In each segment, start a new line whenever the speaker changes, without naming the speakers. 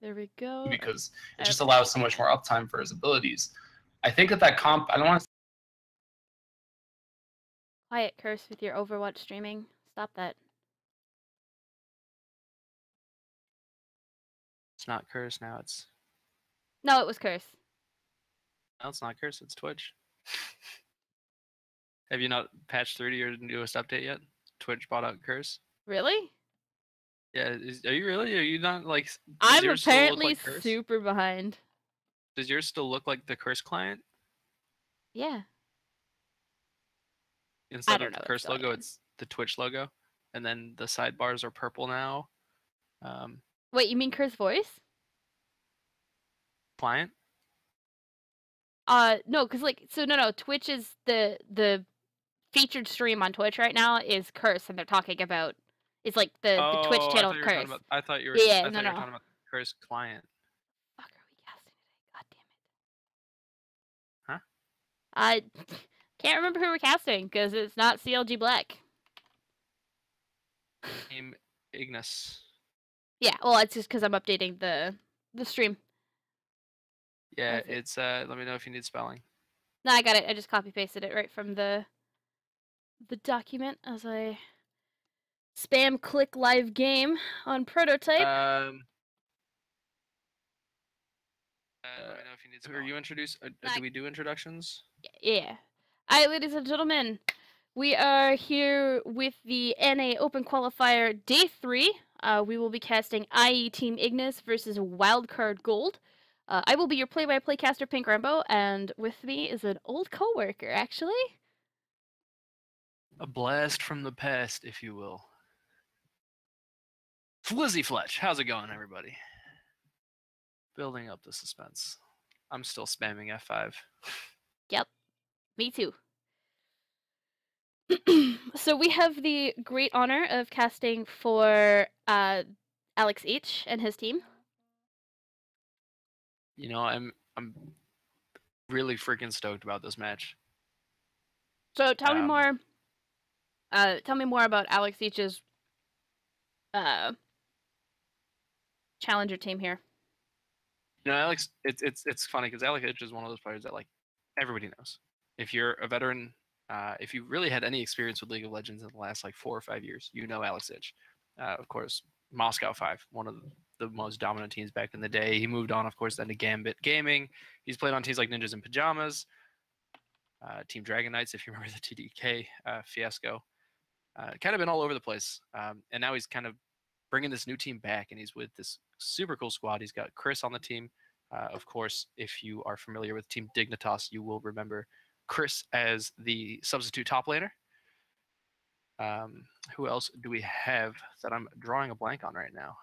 there we go.
Because it just allows so much more uptime for his abilities. I think that comp, I don't want to...
Quiet, Curse, with your Overwatch streaming. Stop that.
It's not Curse now, it's...
No, it was Curse.
No, it's not Curse, it's Twitch. Have you not patched through to your newest update yet? Twitch bought out Curse?
Really?
Yeah, are you really? Are you not like...
I'm apparently super behind.
Does yours still look like the Curse client?
Yeah.
Instead of the Curse logo, it's the Twitch logo. And then the sidebars are purple now.
Wait, you mean Curse voice?
Client?
No, because no, Twitch is the featured stream on Twitch right now is Curse, and they're talking about it's like the Twitch channel Curse.
I thought you were.
Yeah,
I thought you were talking about the Curse client.
Fuck, are we casting today? God
Huh?
damn it. I can't remember who we're casting because it's not CLG Black.
Name Ignis.
Yeah, well, it's just because I'm updating the stream.
Yeah, it's let me know if you need spelling.
No, I got it. I just copy pasted it right from the document as I spam click live game on prototype.
Let me know if you need spelling. Are you introduced? Do we do introductions?
Yeah. Alright, ladies and gentlemen, we are here with the NA Open Qualifier Day 3. We will be casting IE Team Ignis versus Wildcard Gold. I will be your play-by-play caster, PinkRambo, and with me is an old co-worker, actually.
A blast from the past, if you will. FlizzyFletch, how's it going, everybody? Building up the suspense. I'm still spamming F5.
Yep, me too. So we have the great honor of casting for Alex H and his team.
You know, I'm really freaking stoked about this match.
So tell me more. Tell me more about Alex H's challenger team here.
You know, Alex, it's funny because Alex H is one of those players that like everybody knows. If you're a veteran, if you really had any experience with League of Legends in the last like 4 or 5 years, you know Alex H. Of course, Moscow 5, one of the most dominant teams back in the day. He moved on, of course, then to Gambit Gaming. He's played on teams like Ninjas in Pajamas, Team Dragon Knights, if you remember the TDK fiasco. Kind of been all over the place. And now he's kind of bringing this new team back, and he's with this super cool squad. He's got Chris on the team. Of course, if you are familiar with Team Dignitas, you will remember Chris as the substitute top laner. Who else do we have that I'm drawing a blank on right now?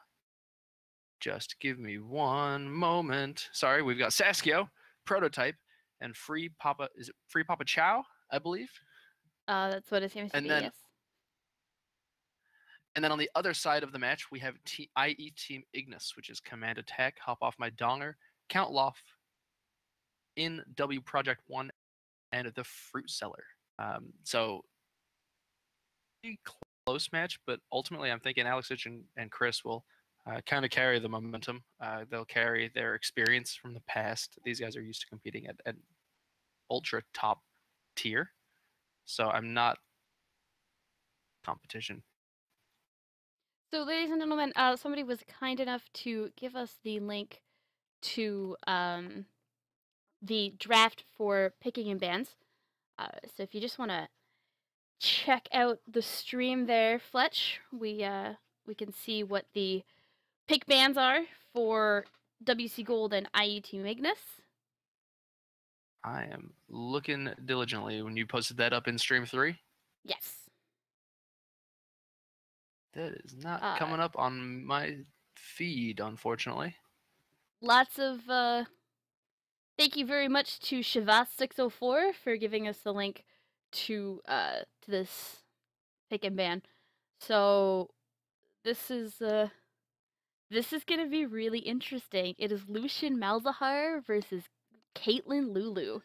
Just give me one moment. Sorry, we've got Saskio, Prototype, and Free Papa. Is it Free Papa Chow, I believe?
That's what it seems to be, yes.
And then on the other side of the match, we have IE Team Ignis, which is Command Attack, Hop Off My Donger, Count Loff, In W Project 1, and the Fruit Seller. So, pretty close match, but ultimately I'm thinking Alex H and Chris will kind of carry the momentum. They'll carry their experience from the past. These guys are used to competing at ultra top tier. So I'm not competition.
So, ladies and gentlemen, somebody was kind enough to give us the link to the draft for picking and bans. So if you just want to check out the stream there, Fletch, we can see what the pick bans are for WC Gold and IE Team Ignis.
I am looking diligently. When you posted that up in stream 3?
Yes.
That is not coming up on my feed, unfortunately.
Lots of thank you very much to Shavas604 for giving us the link to this pick and ban. So this is gonna be really interesting. It is Lucian Malzahar versus Caitlyn Lulu.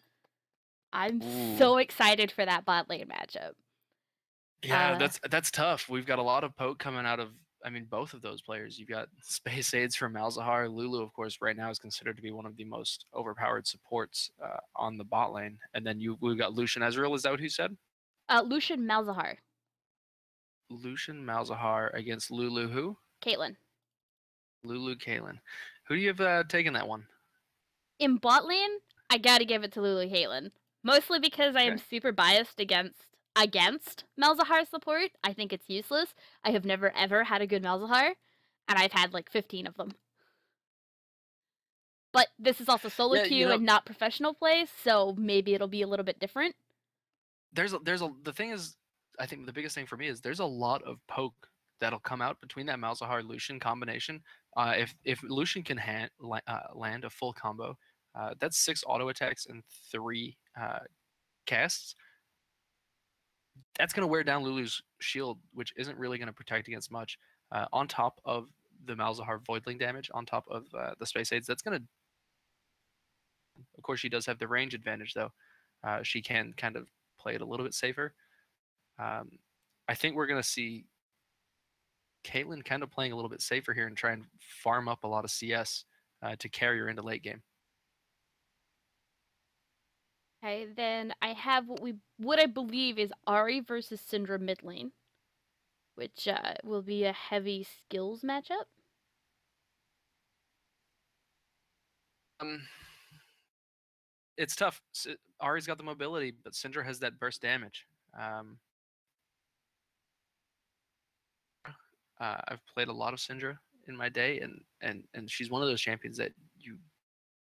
I'm so excited for that bot lane matchup.
Yeah, that's tough. We've got a lot of poke coming out of I mean, both of those players. You've got Space Aids from Malzahar. Lulu, of course, right now is considered to be one of the most overpowered supports on the bot lane. And then we've got Lucian Ezreal. Is that what you said?
Lucian Malzahar.
Lucian Malzahar against Lulu who?
Caitlyn.
Lulu Caitlyn. Who do you have taken that one?
In bot lane, I gotta give it to Lulu Caitlyn. Mostly because I am
Okay.
super biased against Malzahar support. I think it's useless. I have never ever had a good Malzahar, and I've had like 15 of them. But this is also solo queue and not professional play, so maybe it'll be a little bit different.
The thing is, I think the biggest thing for me is there's a lot of poke that'll come out between that Malzahar Lucian combination. If Lucian can land a full combo, that's 6 auto attacks and 3 casts. That's going to wear down Lulu's shield, which isn't really going to protect against much. On top of the Malzahar Voidling damage, on top of the Space Aids, that's going to... Of course, she does have the range advantage, though. She can kind of play it a little bit safer. I think we're going to see Caitlyn kind of playing a little bit safer here and try and farm up a lot of CS to carry her into late game.
Okay, then I have what I believe is Ahri versus Syndra mid lane, which will be a heavy skills matchup.
It's tough. Ahri's got the mobility, but Syndra has that burst damage. I've played a lot of Syndra in my day, and she's one of those champions that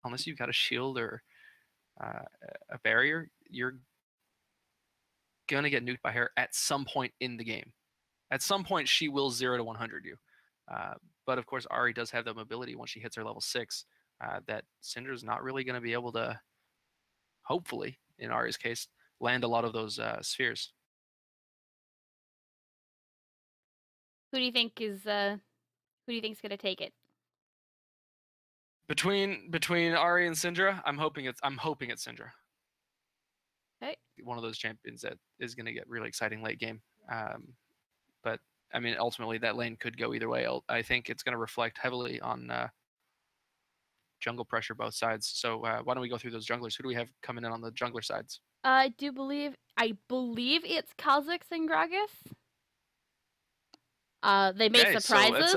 unless you've got a shield or a barrier, you're gonna get nuked by her at some point in the game. At some point, she will 0 to 100 you. But of course, Ahri does have that mobility once she hits her level 6 that Syndra's not really going to be able to, hopefully, in Ahri's case, land a lot of those spheres.
Who do you think is going to take it?
Between Ahri and Syndra, I'm hoping it's Syndra.
Okay.
One of those champions that is going to get really exciting late game. But I mean, ultimately, that lane could go either way. I think it's going to reflect heavily on jungle pressure both sides. So why don't we go through those junglers? Who do we have coming in on the jungler sides?
I believe it's Kha'Zix and Gragas. They may surprise us.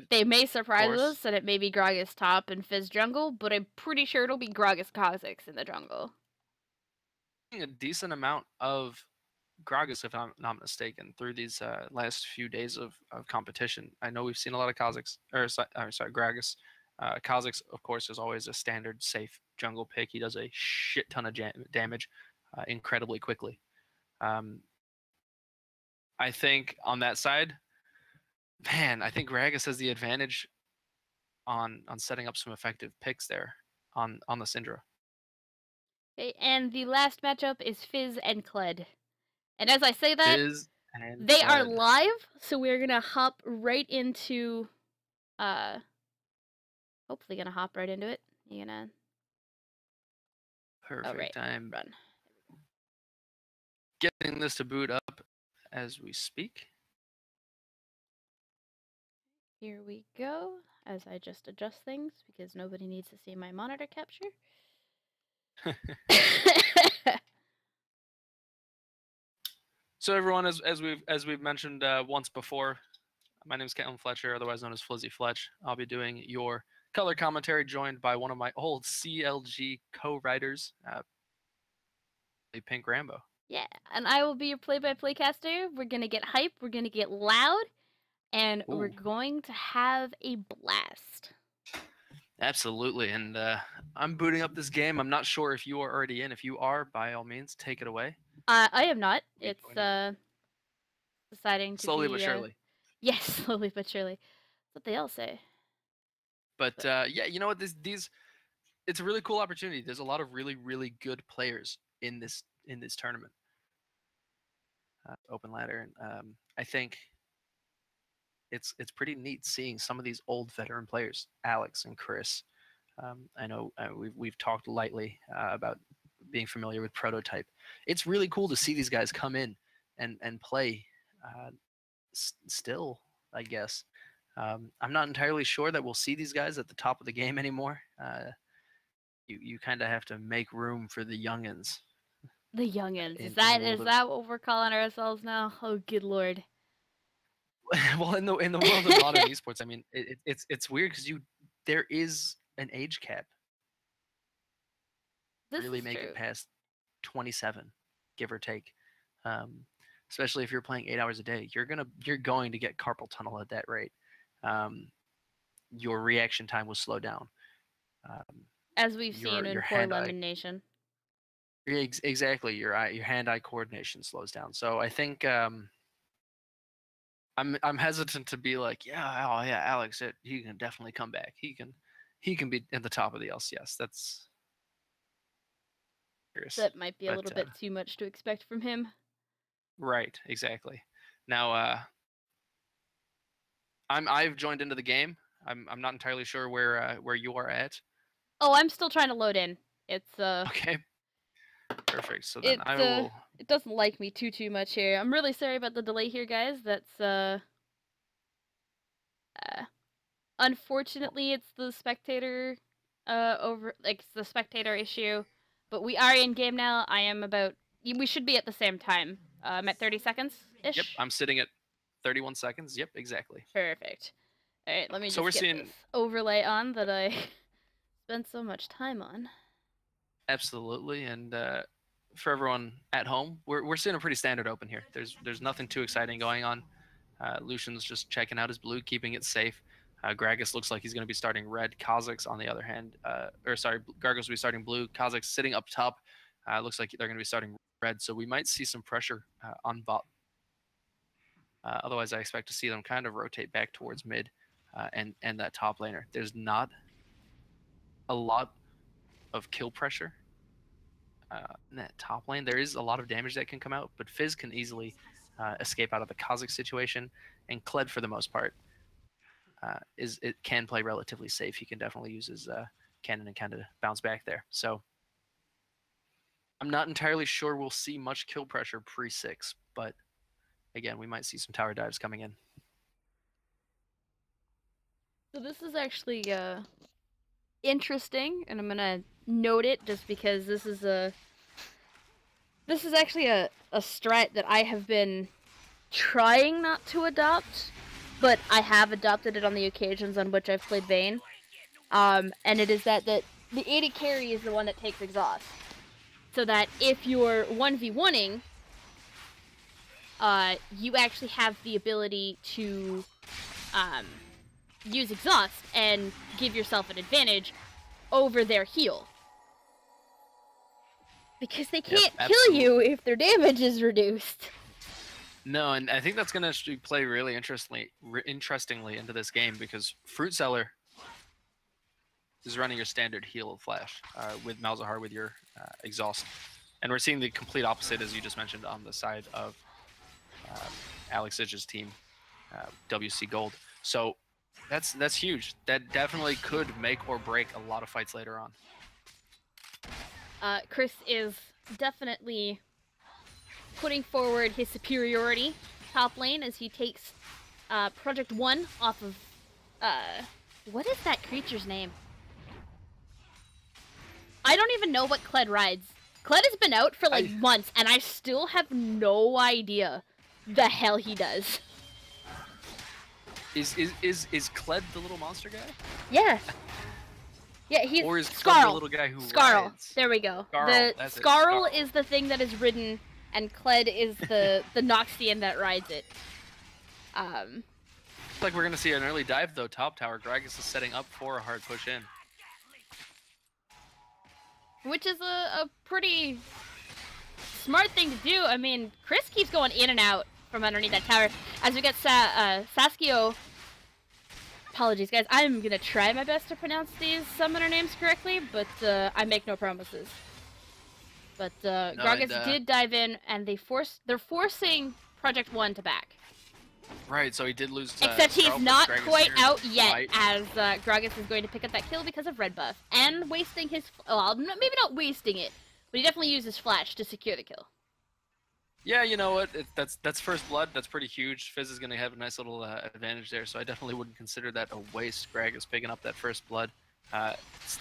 They may surprise us, and it may be Gragas top and Fizz jungle, but I'm pretty sure it'll be Gragas Kha'Zix in the jungle.
A decent amount of Gragas, if I'm not mistaken, through these last few days of competition. I know we've seen a lot of Gragas. Kha'Zix, of course, is always a standard safe jungle pick. He does a shit ton of damage incredibly quickly. I think on that side, man, I think Gragas has the advantage on setting up some effective picks there on the Syndra.
Okay, and the last matchup is Fizz and Kled. And as I say that, they are live, so we're gonna hop right into hopefully gonna hop right into it. You're gonna
perfect time.
Run.
Getting this to boot up as we speak.
Here we go, as I just adjust things because nobody needs to see my monitor capture.
So everyone, as we've mentioned once before, my name is FlizzyFletch, otherwise known as FlizzyFletch. I'll be doing your color commentary, joined by one of my old CLG co-writers, PinkRambo.
Yeah, and I will be your play-by-play caster. We're gonna get hype, we're gonna get loud, and we're going to have a blast.
Absolutely, and I'm booting up this game. I'm not sure if you are already in. If you are, by all means, take it away.
I am not. It's deciding to
slowly but surely.
Yes, slowly but surely. That's what they all say.
But yeah, you know what? It's a really cool opportunity. There's a lot of really, really good players in this tournament. Open ladder, and I think it's pretty neat seeing some of these old veteran players, Alex and Chris. I know we've talked lightly about being familiar with Prototype. It's really cool to see these guys come in and play still, I guess. I'm not entirely sure that we'll see these guys at the top of the game anymore. You kind of have to make room for the youngins.
The youngins.
In
Is
the
that
world of-
that what we're calling ourselves now? Oh, good lord.
Well, in the world of modern esports, I mean, it's weird because there is an age cap.
This
Really
is
make
true.
it past 27, give or take. Especially if you're playing 8 hours a day, you're going to get carpal tunnel at that rate. Your reaction time will slow down.
As we've seen in Poor Lemon Nation.
Exactly, your hand-eye coordination slows down. So I think I'm hesitant to be like, yeah, oh yeah, Alex, he can definitely come back. He can be at the top of the LCS. That's curious.
That might be a little bit too much to expect from him.
Right, exactly. Now, I've joined into the game. I'm not entirely sure where you are at.
Oh, I'm still trying to load in. It's
Okay. Perfect. So then I will.
It doesn't like me too much here. I'm really sorry about the delay here, guys. That's unfortunately it's the spectator it's the spectator issue. But we are in game now. I am about we should be at the same time. I'm at 30 seconds ish.
Yep, I'm sitting at 31 seconds. Yep, exactly.
Perfect. All right, let me
So
just get this overlay on that I spent so much time on.
Absolutely, and for everyone at home, we're seeing a pretty standard open here. There's nothing too exciting going on. Lucian's just checking out his blue, keeping it safe. Gragas looks like he's going to be starting red. Kazakh's on the other hand, Gargos will be starting blue. Kazakh's sitting up top. Looks like they're going to be starting red, so we might see some pressure on bot. Otherwise, I expect to see them kind of rotate back towards mid and that top laner. There's not a lot of kill pressure in that top lane. There is a lot of damage that can come out, but Fizz can easily escape out of the Kazakh situation, and Kled, for the most part, it can play relatively safe. He can definitely use his cannon and kind of bounce back there. So I'm not entirely sure we'll see much kill pressure pre-6, but again, we might see some tower dives coming in.
So this is actually interesting, and I'm gonna note it just because this is actually a strat that I have been trying not to adopt, but I have adopted it on the occasions on which I've played Vayne. And it is that the AD carry is the one that takes exhaust. So that if you're 1v1ing, you actually have the ability to use exhaust and give yourself an advantage over their heal. Because they can't kill you if their damage is reduced.
No, and I think that's going to actually play really interestingly into this game, because Fruit Seller is running your standard heal flash with Malzahar with your exhaust. And we're seeing the complete opposite, as you just mentioned, on the side of Alex Zitch's team, WC Gold. So that's huge. That definitely could make or break a lot of fights later on.
Chris is definitely putting forward his superiority top lane as he takes Project 1 off of... what is that creature's name? I don't even know what Kled rides. Kled has been out for like months, and I still have no idea the hell he does.
Is Kled the little monster guy?
Yeah. Yeah, he's
or is
Skarl.
The little guy who
Skarl.
rides?
There we go.
Skarl,
Skarl is the thing that is ridden, and Kled is the Noxian that rides it.
Looks like we're gonna see an early dive though. Top tower. Gragas is setting up for a hard push in,
which is a pretty smart thing to do. I mean, Chris keeps going in and out from underneath that tower as we get Saskio. Apologies, guys. I'm gonna try my best to pronounce these summoner names correctly, but I make no promises. But Gragas did dive in, and they're forcing Project 1 to back.
Right, so he did lose.
Except he's not quite out yet, as Gragas is going to pick up that kill because of red buff and wasting his. Well, maybe not wasting it, but he definitely used his flash to secure the kill.
Yeah, you know what? That's first blood. That's pretty huge. Fizz is going to have a nice little advantage there, so I definitely wouldn't consider that a waste. Greg is picking up that first blood.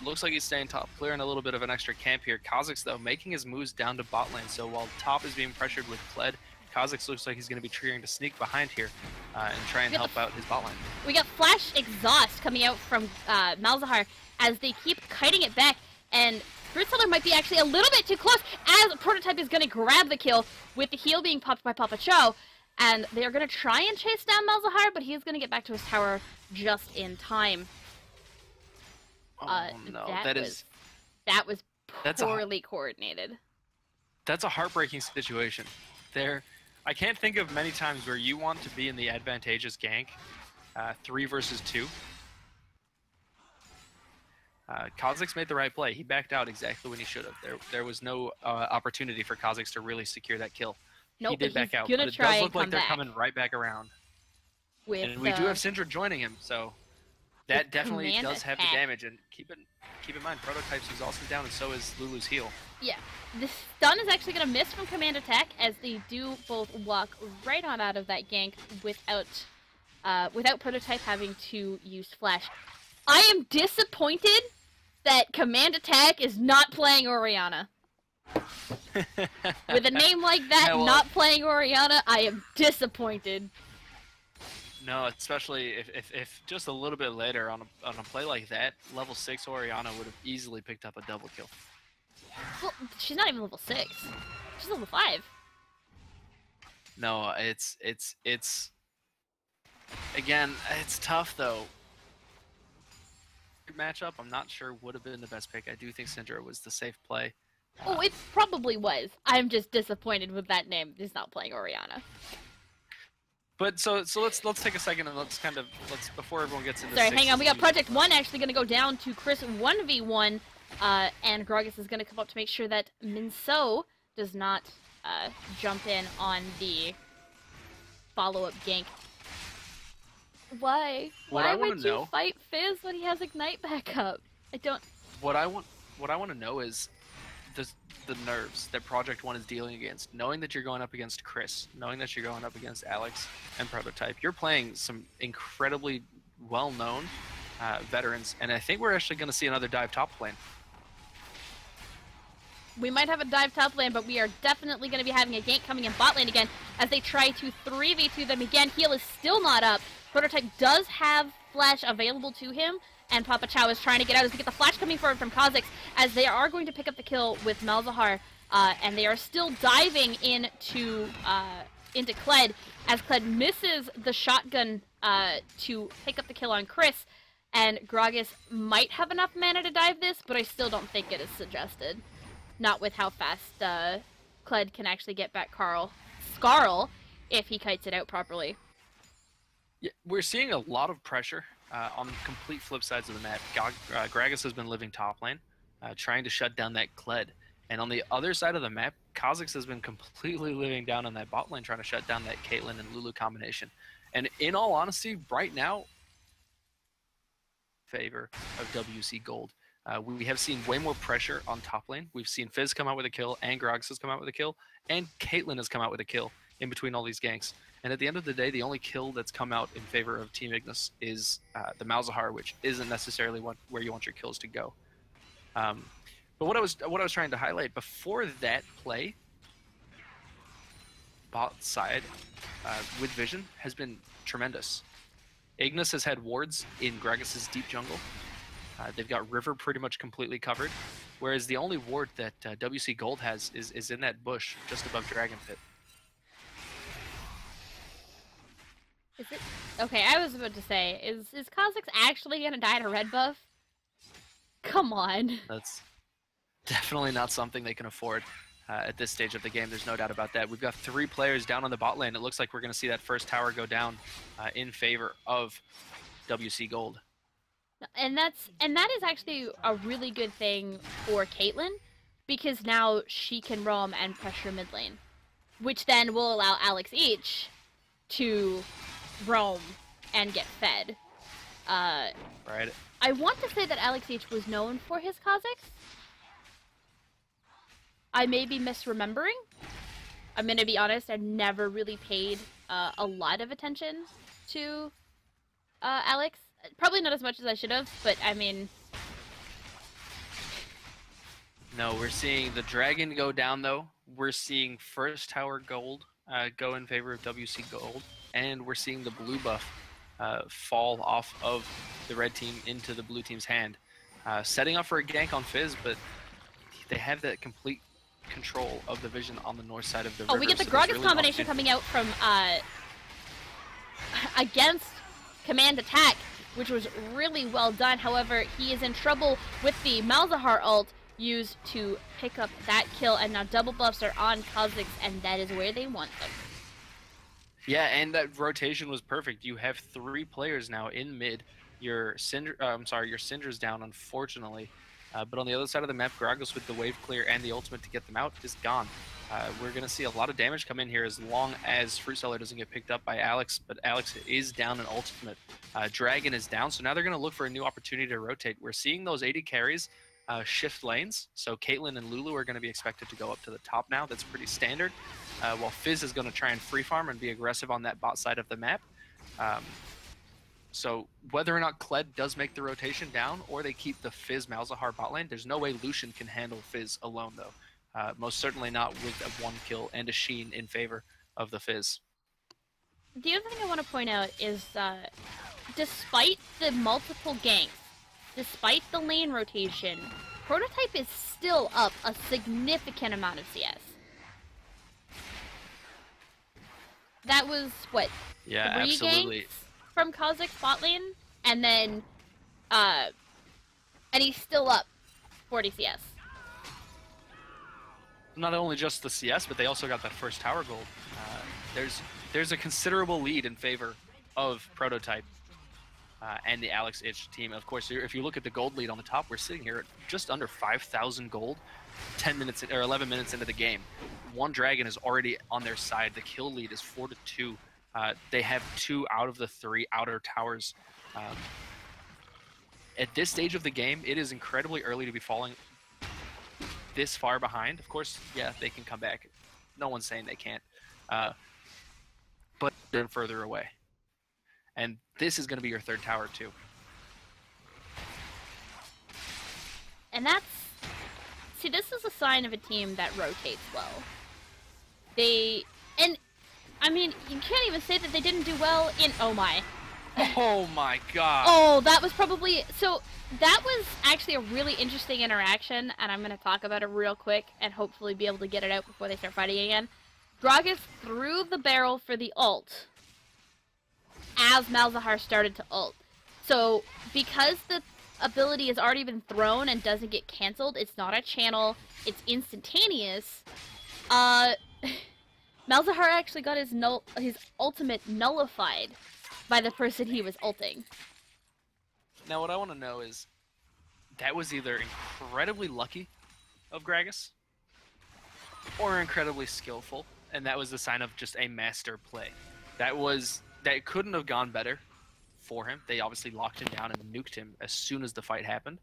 Looks like he's staying top, clearing a little bit of an extra camp here. Kha'Zix, though, making his moves down to bot lane. So while top is being pressured with Kled, Kha'Zix looks like he's going to be triggering to sneak behind here and try and help out his bot lane.
We got Flash Exhaust coming out from Malzahar as they keep kiting it back, and Fruitseller might be actually a little bit too close as Prototype is going to grab the kill with the heal being popped by Papa Cho, and they are going to try and chase down Malzahar, but he's going to get back to his tower just in time.
Oh no,
that was poorly coordinated.
That's a heartbreaking situation. I can't think of many times where you want to be in the advantageous gank, 3 versus 2. Kha'Zix made the right play. He backed out exactly when he should have. There was no opportunity for Kha'Zix to really secure that kill.
Nope,
he did back out,
but
it does look like they're coming right back around. And we do have Syndra joining him, so that definitely does have the damage. And keep in mind, Prototype's exhausted down, and so is Lulu's heal.
Yeah, the stun is actually going to miss from command attack as they do both walk right on out of that gank without Prototype having to use Flash. I am disappointed that command attack is not playing Orianna. With a name like that,
yeah, well,
not playing Orianna, I am disappointed.
No, especially if just a little bit later on a play like that, level 6 Orianna would have easily picked up a double kill.
Well, she's not even level 6. She's level 5.
No, it's again, it's tough though. Matchup, I'm not sure would have been the best pick. I do think Syndra was the safe play.
Oh, it probably was. I'm just disappointed with that name. He's not playing Orianna.
But so let's take a second and let's before everyone gets into.
Sorry, hang on. We got Project 1 actually going to go down to Chris 1v1, and Gragas is going to come up to make sure that Minso does not jump in on the follow-up gank. Why? Why would you fight Fizz when he has Ignite back up? I don't.
What I want to know is the nerves that Project 1 is dealing against. Knowing that you're going up against Chris, knowing that you're going up against Alex and Prototype, you're playing some incredibly well-known veterans, and I think we're actually going to see another dive top lane.
We might have a dive top lane, but we are definitely going to be having a gank coming in bot lane again as they try to 3v2 them again. Heal is still not up. Prototype does have Flash available to him, and Papa Chow is trying to get out as we get the Flash coming forward from Kha'Zix as they are going to pick up the kill with Malzahar, and they are still diving into Kled as Kled misses the shotgun to pick up the kill on Chris, and Gragas might have enough mana to dive this, but I still don't think it is suggested. Not with how fast Kled can actually get back Skarl if he kites it out properly.
Yeah, we're seeing a lot of pressure on complete flip sides of the map. Gragas has been living top lane, trying to shut down that Kled. And on the other side of the map, Kha'Zix has been completely living down on that bot lane, trying to shut down that Caitlyn and Lulu combination. And in all honesty, right now, favor of WC Gold. We have seen way more pressure on top lane. We've seen Fizz come out with a kill, and Gragas has come out with a kill, and Caitlyn has come out with a kill in between all these ganks. And at the end of the day, the only kill that's come out in favor of Team Ignis is the Malzahar, which isn't necessarily where you want your kills to go. But what I was trying to highlight before that play, bot side with vision has been tremendous. Ignis has had wards in Gragas' deep jungle. They've got river pretty much completely covered, whereas the only ward that WC Gold has is in that bush just above Dragon Pit.
Is it? Okay, I was about to say, is Kha'Zix actually gonna die to red buff? Come on.
That's definitely not something they can afford at this stage of the game. There's no doubt about that. We've got 3 players down on the bot lane. It looks like we're gonna see that first tower go down in favor of WC Gold.
And that is actually a really good thing for Caitlyn, because now she can roam and pressure mid lane, which then will allow Alex H to roam and get fed.
Right.
I want to say that Alex H was known for his Kha'Zix. I may be misremembering. I'm gonna be honest, I never really paid a lot of attention to Alex. Probably not as much as I should have, but I mean...
No, we're seeing the dragon go down, though. We're seeing first tower gold go in favor of WC gold. And we're seeing the blue buff fall off of the red team into the blue team's hand. Setting up for a gank on Fizz, but they have that complete control of the vision on the north side of the river.
Oh, we get the
so
Gragas
really
combination coming out from against command attack, which was really well done. However, he is in trouble with the Malzahar ult used to pick up that kill, and now double buffs are on Kha'Zix, and that is where they want them.
Yeah, and that rotation was perfect. You have 3 players now in mid. Your Syndra's down, unfortunately. But on the other side of the map, Gragas with the wave clear and the ultimate to get them out is gone. We're going to see a lot of damage come in here as long as Fruit Seller doesn't get picked up by Alex, but Alex is down an ultimate. Dragon is down, so now they're going to look for a new opportunity to rotate. We're seeing those AD carries shift lanes, so Caitlyn and Lulu are going to be expected to go up to the top now. That's pretty standard, while Fizz is going to try and free farm and be aggressive on that bot side of the map. So whether or not Kled does make the rotation down or they keep the Fizz Malzahar bot lane, there's no way Lucian can handle Fizz alone, though. Most certainly not with a 1 kill and a Sheen in favor of the Fizz.
The other thing I want to point out is, despite the multiple ganks, despite the lane rotation, Prototype is still up a significant amount of CS. That was, what,
Yeah,
3
absolutely.
ganks from Kha'Zix bot lane? And then, and he's still up 40 CS.
Not only just the CS, but they also got that first tower gold. There's a considerable lead in favor of Prototype and the Alex Ich team. Of course, if you look at the gold lead on the top, we're sitting here at just under 5,000 gold, 10 minutes or 11 minutes into the game. 1 dragon is already on their side. The kill lead is 4-2. They have 2 out of the 3 outer towers. At this stage of the game, it is incredibly early to be falling this far behind. Of course, yeah, they can come back. No one's saying they can't. But they're further away. And this is going to be your 3rd tower, too.
And that's... See, this is a sign of a team that rotates well. They... And, I mean, you can't even say that they didn't do well in... Oh my.
Oh my god.
Oh, that was probably... So, that was actually a really interesting interaction, and I'm going to talk about it real quick and hopefully be able to get it out before they start fighting again. Gragas threw the barrel for the ult as Malzahar started to ult. So, because the ability has already been thrown and doesn't get cancelled, it's not a channel, it's instantaneous, Malzahar actually got his ultimate nullified by the person he was ulting.
Now, what I want to know is, that was either incredibly lucky of Gragas, or incredibly skillful, and that was the sign of just a master play. That couldn't have gone better for him. They obviously locked him down and nuked him as soon as the fight happened.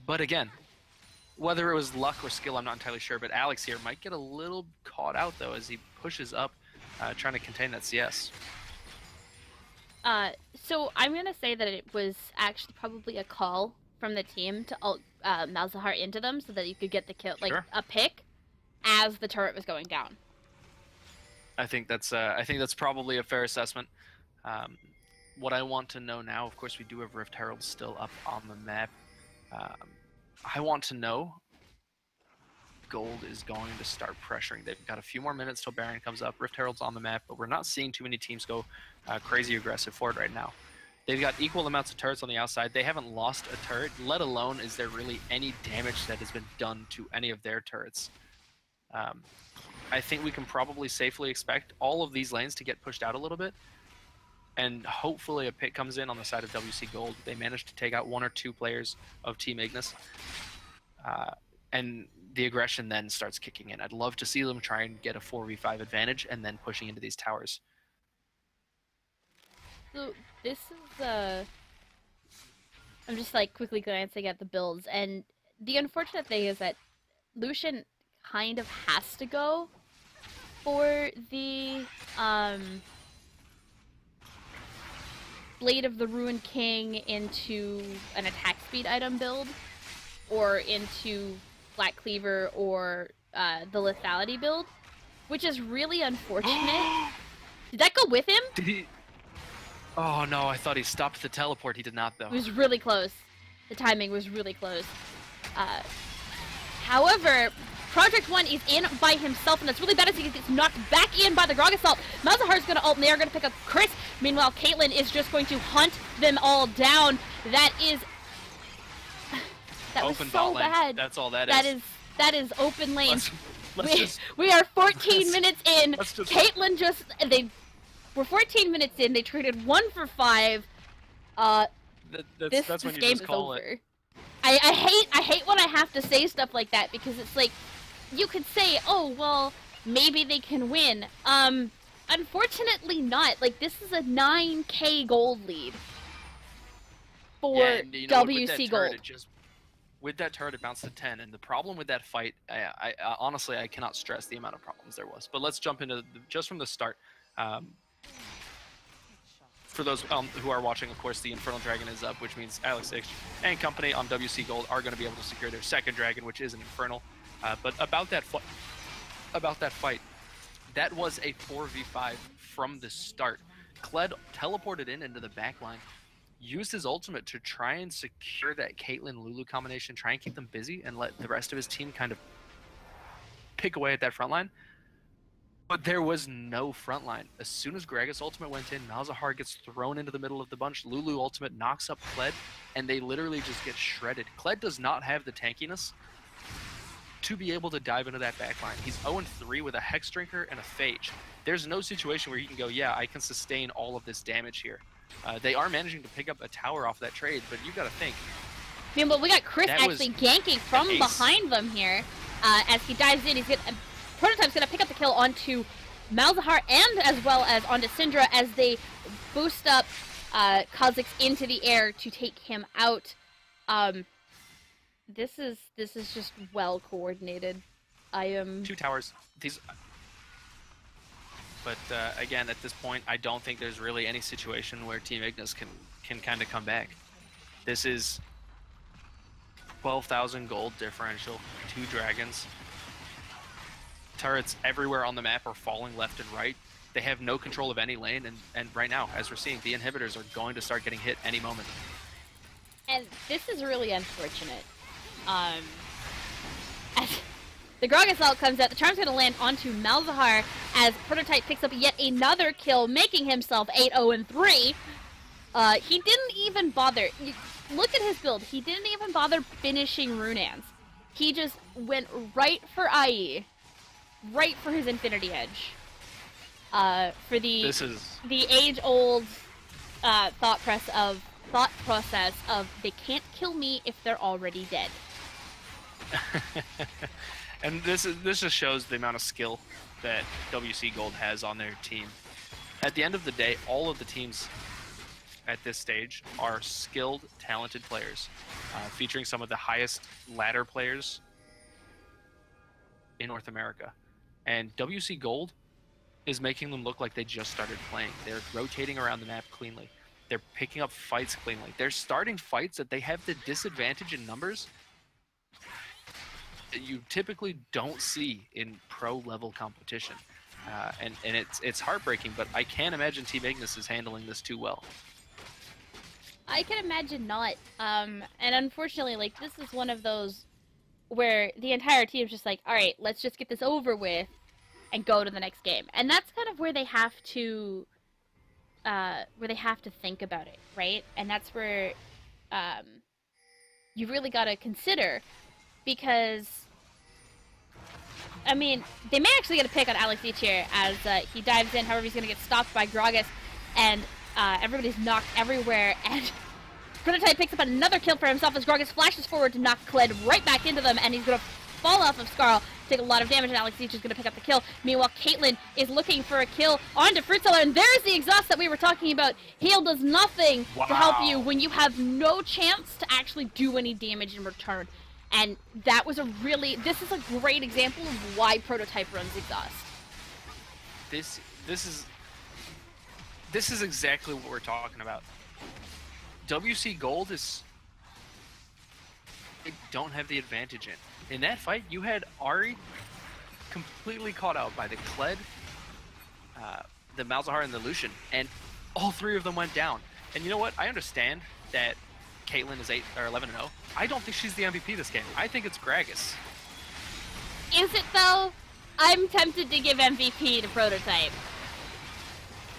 But again, whether it was luck or skill, I'm not entirely sure, but Alex here might get a little caught out, though, as he pushes up, trying to contain that CS.
So I'm gonna say that it was actually probably a call from the team to ult Malzahar into them so that you could get the kill, like,
Sure.
a pick as the turret was going down.
I think that's probably a fair assessment. What I want to know now, of course, we do have Rift Herald still up on the map. I want to know Gold is going to start pressuring. They've got a few more minutes till Baron comes up. Rift Herald's on the map, but we're not seeing too many teams go crazy aggressive for it right now. They've got equal amounts of turrets on the outside. They haven't lost a turret, let alone is there really any damage that has been done to any of their turrets. I think we can probably safely expect all of these lanes to get pushed out a little bit, and hopefully a pick comes in on the side of WC Gold. They managed to take out 1 or 2 players of Team Ignis, and the aggression then starts kicking in. I'd love to see them try and get a 4v5 advantage and then pushing into these towers.
So this is I'm just like quickly glancing at the builds, and the unfortunate thing is that Lucian kind of has to go for the Blade of the Ruined King into an attack speed item build, or into Black Cleaver or the lethality build, which is really unfortunate. Did that go with him?
Did he? Oh no, I thought he stopped the teleport. He did not, though.
It was really close. The timing was really close. However, Project 1 is in by himself, and that's really bad as he gets knocked back in by the Grog Assault. Malzahar's going to ult, and they are going to pick up Chris. Meanwhile, Caitlyn is just going to hunt them all down. That is... That
open
was so bad.
That's all that is.
That is open lane.
We
are 14 minutes in. Caitlyn just... We're 14 minutes in. They traded 1 for 5. This
when you
game
just call
is over.
it.
I hate when I have to say stuff like that, because it's like, you could say, oh, well, maybe they can win. Unfortunately not. Like, this is a 9k gold lead for WC Gold.
With that turret, it bounced to 10, and the problem with that fight, I honestly, I cannot stress the amount of problems there was. But let's jump into just from the start. For those who are watching, of course, the Infernal Dragon is up, which means Alex and company on WC Gold are going to be able to secure their second dragon, which is an Infernal. But about that fight, that was a 4v5 from the start. Kled teleported into the backline, used his ultimate to try and secure that Caitlyn-Lulu combination, try and keep them busy, and let the rest of his team kind of pick away at that front line. But there was no front line. As soon as Gragas' ultimate went in, Malzahar gets thrown into the middle of the bunch, Lulu ultimate knocks up Kled, and they literally just get shredded. Kled does not have the tankiness to be able to dive into that backline. He's 0-3 with a Hex Drinker and a Phage. There's no situation where he can go, yeah, I can sustain all of this damage here. They are managing to pick up a tower off that trade, but you got to think.
I mean, but we got Chris actually ganking from behind them here. As he dives in, Prototype's going to pick up the kill onto Malzahar and as well as onto Syndra as they boost up Kha'Zix into the air to take him out. This is just well coordinated. I am
2 towers. But again, at this point, I don't think there's really any situation where Team Ignis can kind of come back. This is 12,000 gold differential, 2 dragons. Turrets everywhere on the map are falling left and right. They have no control of any lane, and right now, as we're seeing, the inhibitors are going to start getting hit any moment.
And this is really unfortunate. As the Grog Assault comes out, the charm's going to land onto Malzahar as Prototype picks up yet another kill, making himself 8-0-3. He didn't even bother. Look at his build. He didn't even bother finishing Runans. He just went right for IE. Right for his Infinity Edge. For the age-old thought process of they can't kill me if they're already dead.
And this just shows the amount of skill that WC Gold has on their team. At the end of the day, all of the teams at this stage are skilled, talented players, featuring some of the highest ladder players in North America. And WC Gold is making them look like they just started playing. They're rotating around the map cleanly. They're picking up fights cleanly. They're starting fights that they have the disadvantage in numbers that you typically don't see in pro-level competition. And it's heartbreaking, but I can't imagine Team Ignis is handling this too well.
I can imagine not. And unfortunately, like, this is one of those where the entire team's just like, all right, let's just get this over with and go to the next game. And that's kind of where they have to think about it, right? And that's where you really got to consider, because I mean, they may actually get a pick on Alex each here as he dives in. However, he's going to get stopped by Gragas, and everybody's knocked everywhere, and Prototype picks up another kill for himself as Gragas flashes forward to knock Kled right back into them, and he's going to fall off of Skarl, take a lot of damage, and Alex Leach is going to pick up the kill. Meanwhile, Caitlyn is looking for a kill onto Fruit Seller, and there's the exhaust that we were talking about. Heal does nothing to help you when you have no chance to actually do any damage in return. And that was this is a great example of why Prototype runs exhaust.
this is exactly what we're talking about. WC Gold is they don't have the advantage in that fight. You had Ari completely caught out by the Kled, the Malzahar, and the Lucian, and all three of them went down. And you know what? I understand that Caitlyn is 11-0. I don't think she's the MVP this game. I think it's Gragas.
Is it though? I'm tempted to give MVP to Prototype.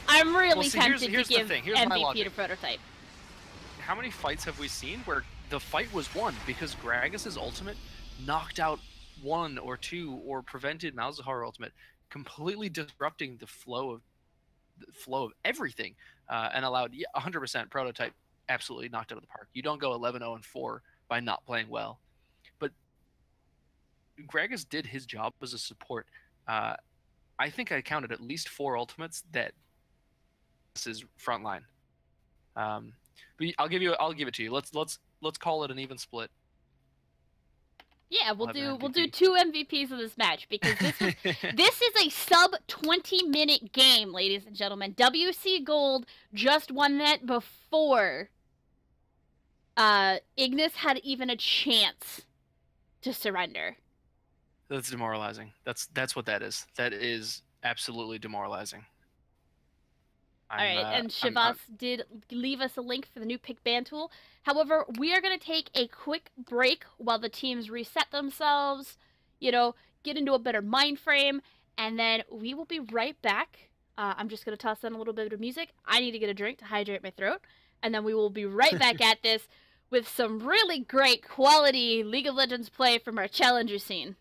I'm really tempted to give MVP to Prototype.
How many fights have we seen where the fight was won because Gragas' ultimate knocked out one or two or prevented Malzahar ultimate, completely disrupting the flow of everything, and allowed 100% Prototype absolutely knocked out of the park. You don't go 11-0-4 by not playing well. But Gragas did his job as a support. I think I counted at least 4 ultimates that this is frontline. But I'll give it to you. Let's call it an even split.
Yeah, we'll do 2 MVPs of this match because this is a sub 20-minute game, ladies and gentlemen. WC Gold just won that before Ignis had even a chance to surrender.
That's demoralizing. That's what that is. That is absolutely demoralizing.
Alright, and Shavas did leave us a link for the new pick ban tool. However, we are going to take a quick break while the teams reset themselves, you know, get into a better mind frame, and then we will be right back. I'm just going to toss in a little bit of music. I need to get a drink to hydrate my throat, and then we will be right back at this with some really great quality League of Legends play from our Challenger scene.